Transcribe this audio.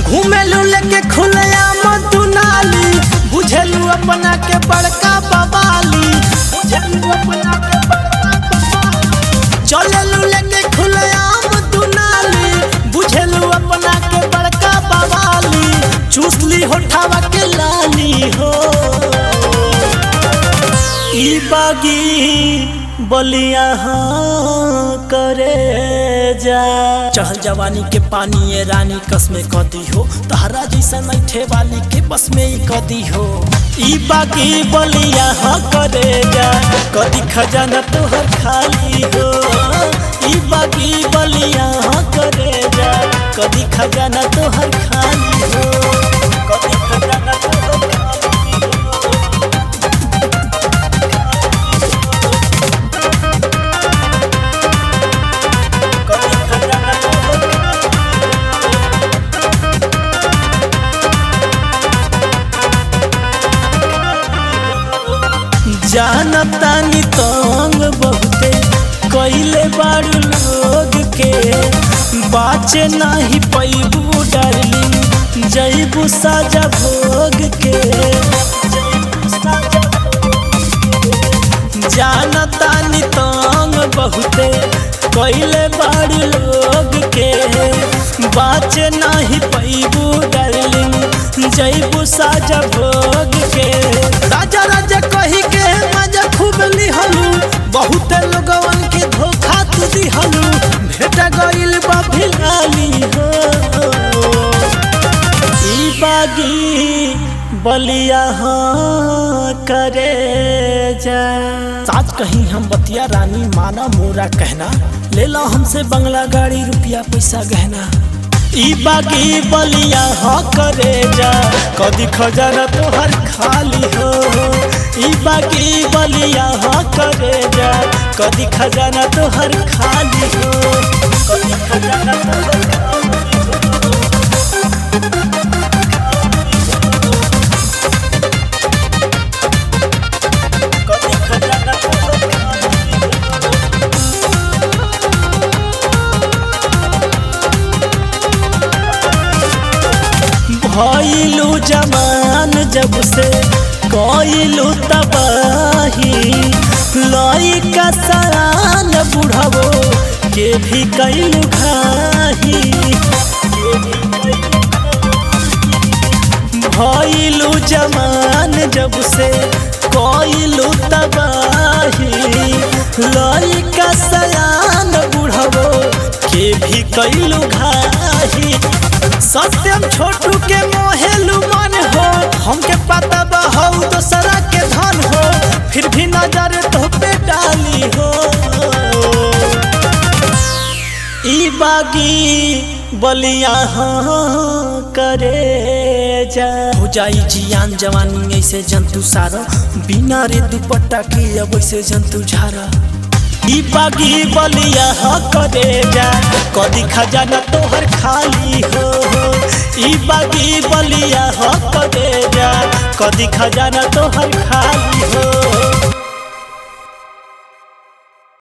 घूमेलू लेके खुलया मधु नाली, बुझेलू अपना के बड़का बवाली, बुझेलू अपना के बड़का बवाली। चलेलू लेके खुलया मधु नाली, बुझेलू अपना के बड़का बवाली। चूसली होठावा के लाली हो, ई बागी बलिया करे जा। चढ़ल जवानी के पानी ये रानी कसमे कदी हो, तहरा जैसा नैठे वाली के बस में ही कदी हो। ई बाकी बलिया करे जा, कदी खजाना तोहर खाली हो। ई बाकी बलिया करे जा, कदी खजाना तोहर खाली हो, कदी खजाना तोहर खाली हो। जानतानी तंग बहुते कइले बारू लोग के, बाचे नाही पैबू डार्लिंग जइबू साजा भोग के। जानतानी तंग बहुते कइले बारू लोग के, बाचे नाही पैबू डार्लिंग जइबू साजा भोग के। राजा राजा कही के मजा खूब लिहलू, बहुत लोगवन के धोखा तू दिहलू। भेट गइल बा भिलाली हो, ई बागी बलिया करे जा। साथ कहीं हम बतिया रानी माना मोरा कहना, ले लो हमसे बंगला गाड़ी रुपया पैसा गहना। ई बागी बलिया करे जा, कदी खजाना तोहर खाली हो। ई बागी बलिया करे जा, कदी खजाना तोहर खाली हो, कदी खजाना तोहर खाली हो। कदी खजाना तोहर खाली हो। भइलू जमान जब से कइलू तबाही, लइका सरान बुढ़ावो के भी कइलू घाही। भइलू जमान जब से कइलू तबाही, लइका सरान बुढ़ावो के भी कइलू घाही। सत्यम छोटू के मोहेलू मन हो, हमके पता बा हो दोसरा के धन हो, फिर भी नजर तो पे डाली हो। ई बागी बलिया करे जा, हो जाई जियान जवानी ऐसे जंतु सारा, बिना रे दुपट्टा के अब ऐसे जंतु झारा। ई बागी बलिया करे जा, कदी खजाना तोहर खाली हो। ई बागी बलिया करे जा, कदी खजाना तोहर खाली हो।